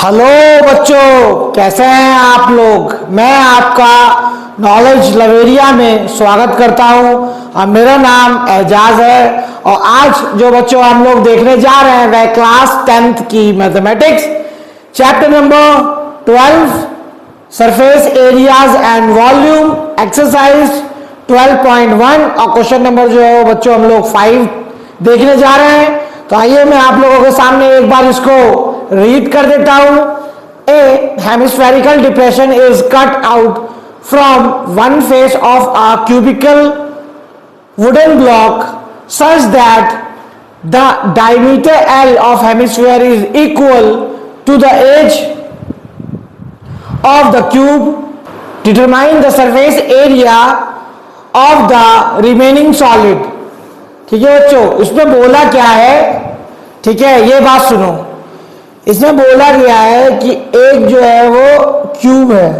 Hello बच्चों, कैसे हैं आप लोग। मैं आपका नॉलेज लवेरिया में स्वागत करता हूं और मेरा नाम एजाज है। और आज जो बच्चों हम लोग देखने जा रहे हैं वह क्लास 10th की mathematics chapter number 12 surface areas and volume exercise 12.1 और क्वेश्चन नंबर जो है वो बच्चों हम लोग 5 देखने जा रहे हैं। तो आइए मैं आप लोगों के सामने एक बार इसको रीड कर देता हूं। A hemispherical depression is cut out from one face of a cubical wooden block such that the diameter L of hemisphere is equal to the edge of the cube. Determine the surface area of the remaining solid. ठीक है बच्चों, इसमें बोला क्या है, ठीक है, ये बात सुनो। इसमें बोला गया है कि एक जो है वो क्यूब है,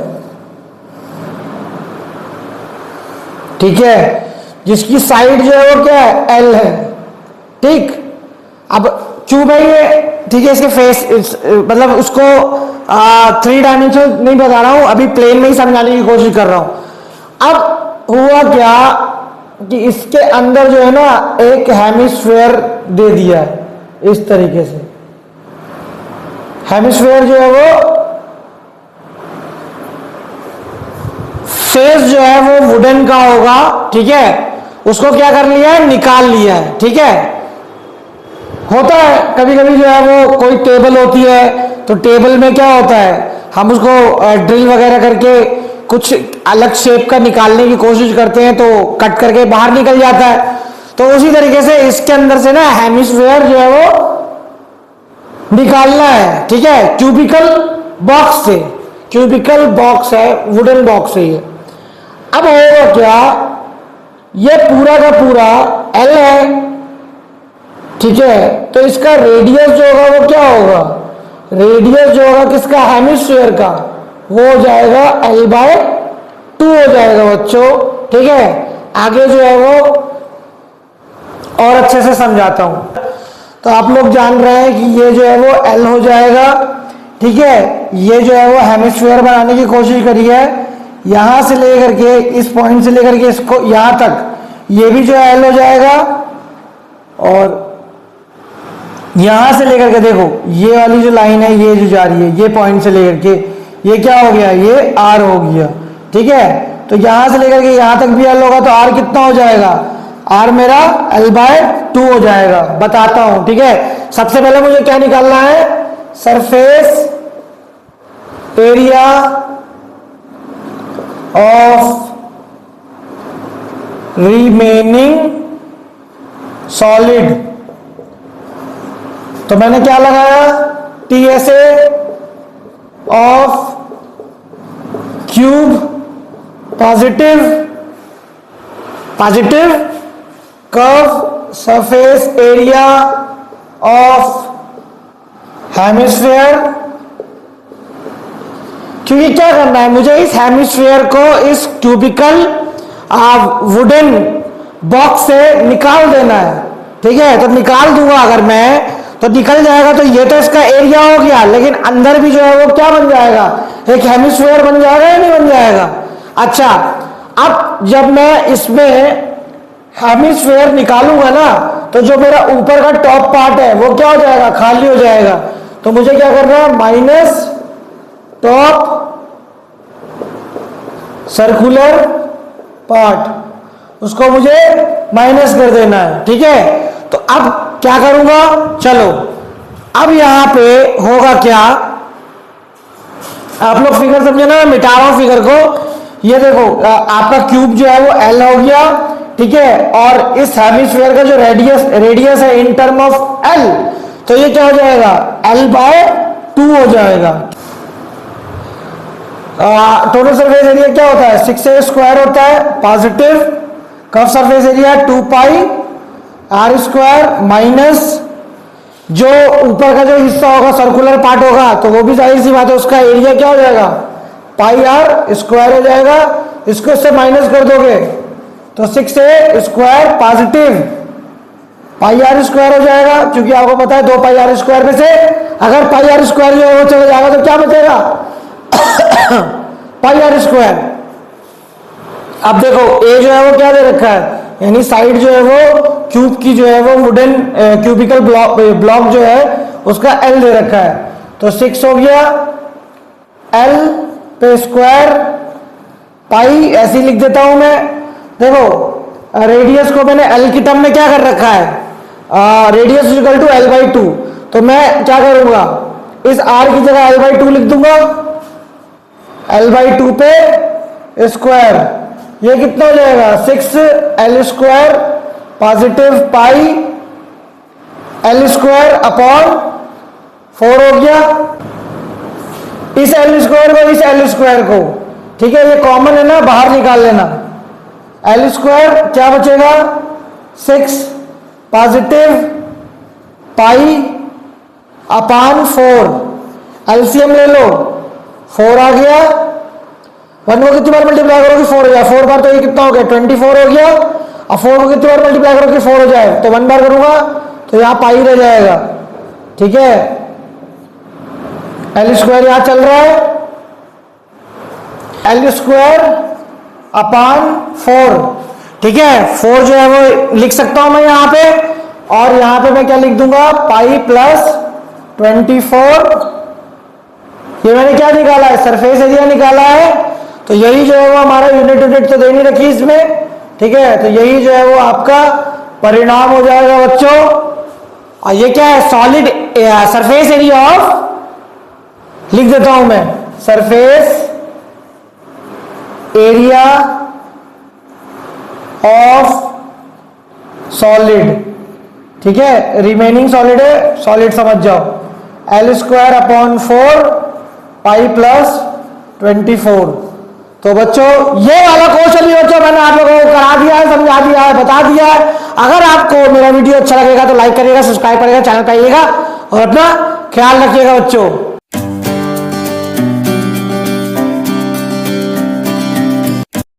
ठीक है, जिसकी साइड जो है वो क्या है, एल है। ठीक, अब क्यूब है ये, ठीक है, इसके फेस मतलब उसको 3 डायमेंशन नहीं बता रहा हूं, अभी प्लेन में ही समझाने की कोशिश कर रहा हूं। अब हुआ क्या कि इसके अंदर जो है ना एक हेमिस्फीयर दे दिया है इस तरीके से। हेमिस्फीयर जो है वो फेस जो है वो वुडन का होगा, ठीक है, उसको क्या कर लिया है, निकाल लिया है। ठीक है, होता है कभी कभी जो है वो कोई टेबल होती है तो टेबल में क्या होता है, हम उसको ड्रिल वगैरह करके कुछ अलग शेप का निकालने की कोशिश करते हैं तो कट करके बाहर निकल जाता है। तो उसी तरीके से इसके अंदर से ना हेमिस्फीयर जो है वो निकालना है। ठीक है, क्यूबिकल बॉक्स से, क्यूबिकल बॉक्स है, वुडन बॉक्स है ये। अब होगा क्या, ये पूरा का पूरा एल है, ठीक है, तो इसका रेडियस जो होगा वो क्या होगा, रेडियस जो होगा किसका, हेमिस्फीयर का, वो हो जाएगा L/2 हो जाएगा बच्चों। ठीक है, आगे जो है वो और अच्छे से समझाता हूं। तो आप लोग जान रहे हैं कि ये जो है वो L हो जाएगा, ठीक है, ये जो है वो हेमिस्फीयर बनाने की कोशिश करी है, यहां से लेकर के इस पॉइंट से लेकर के इसको यहां तक, ये भी जो है L हो जाएगा। और यहां से लेकर के देखो ये वाली जो लाइन है ये जो जा रही है, ये पॉइंट से लेकर के ये क्या हो गया, ये R हो गया। ठीक है, तो यहां से लेकर के यहां तक भी L होगा तो R कितना हो जाएगा, R मेरा L/2 हो जाएगा। बताता हूं, ठीक है, सबसे पहले मुझे क्या निकालना है, surface area of remaining solid. तो मैंने क्या लगाया, TSA of cube positive curve surface area of hemisphere. क्योंकि क्या करना है मुझे, इस हेमिस्फीयर को इस क्यूबिकल वुडन बॉक्स से निकाल देना है। ठीक है, तो निकाल दूंगा अगर मैं तो निकल जाएगा, तो ये तो इसका एरिया हो गया, लेकिन अंदर भी जो है वो क्या बन जाएगा, एक हेमिस्फीयर बन जाएगा या नहीं बन जाएगा। अच्छा, अब जब मैं इसमें हेमिस्फीयर निकालूंगा ना तो जो मेरा ऊपर का टॉप पार्ट है वो क्या हो जाएगा, खाली हो जाएगा। तो मुझे क्या करना है, माइनस टॉप सर्कुलर पार्ट, उसको मुझे माइनस कर देना है। ठीक है, तो अब क्या करूंगा, चलो अब यहां पे होगा क्या, आप लोग फिगर समझे ना, मिटा रहा हूं फिगर को। ये देखो आपका क्यूब जो है वो L हो गया, ठीक है, और इस हेमिस्फीयर का जो रेडियस है इन टर्म ऑफ L, तो ये क्या हो जाएगा, L/2 हो जाएगा। टोटल सरफेस एरिया क्या होता है, 6a² होता है positive, curve surface area 2πr² minus जो ऊपर का जो हिस्सा होगा सर्कुलर पार्ट होगा तो वो भी जाहिर सी बात है उसका एरिया क्या हो जाएगा, πr² हो जाएगा। इसको इससे माइनस कर दोगे तो 6a² पॉजिटिव πr² हो जाएगा, क्योंकि आपको पता है 2πr² में से अगर पाई आर स्क्वायर जो है वो चले जाएगा तो क्या बचेगा? पाई आर स्क्वायर। अब देखो ए जो है वो क्या दे रखा है, यानी साइड जो है वो क्यूब की जो है वो वुडन क्यूबिकल ब्लॉक जो है उसका एल दे रखा है, तो 6 हो गया एल पे स्क्वायर पाई, ऐसे ही लिख देता हूं मैं। देखो रेडियस को मैंने एल की टर्म में क्या कर रखा है, radius equal to L by two, तो मैं क्या करूंगा इस आर की जगह एल बाई टू लिख दूंगा, एल बाई टू पे स्क्वायर, ये कितना हो जाएगा 6 L square positive pi L square upon 4 हो गया। इस एल स्क्वायर को इस एल स्क्वायर को, ठीक है, ये कॉमन है ना, बाहर निकाल लेना, एल स्क्वायर क्या बचेगा 6 पॉजिटिव पाई अपॉन 4, एलसीएम ले लो 4 आ गया, 1 को कितनी बार मल्टीप्लाई करोगे 4 हो जाए, 4 बार तो ये कितना हो गया 24 हो गया, अब 4 को कितनी बार मल्टीप्लाई करोगे 4 हो जाए, तो 1 बार करूंगा तो यहां पाई रह जाएगा, ठीक है। एल स्क्वायर यहां चल रहा है, एल स्क्वायर अपॉन 4, ठीक है, 4 जो है वो लिख सकता हूं मैं यहां पे, और यहां पे मैं क्या लिख दूंगा पाई प्लस 24, ये मैंने क्या निकाला है सरफेस एरिया निकाला है, तो यही जो है वो हमारा यूनिट तो दे नहीं रखी इसमें, ठीक है, तो यही जो है वो आपका परिणाम हो जाएगा बच्चों। और ये क्या है सॉलिड सरफेस एरिया ऑफ, लिख देता हूं मैं सरफेस एरिया ऑफ सॉलिड, ठीक है, रिमेनिंग सॉलिड है, सॉलिड समझ जाओ, L square upon 4 pi plus 24। तो बच्चों ये वाला क्वेश्चन भी बच्चों मैंने आप लोगों को करा दिया है, समझा दिया है, बता दिया है। अगर आपको मेरा वीडियो अच्छा लगेगा तो लाइक करिएगा, सब्सक्राइब करिएगा, चैनल पर आइएगा और अपना ख्याल रखिएगा बच्चों।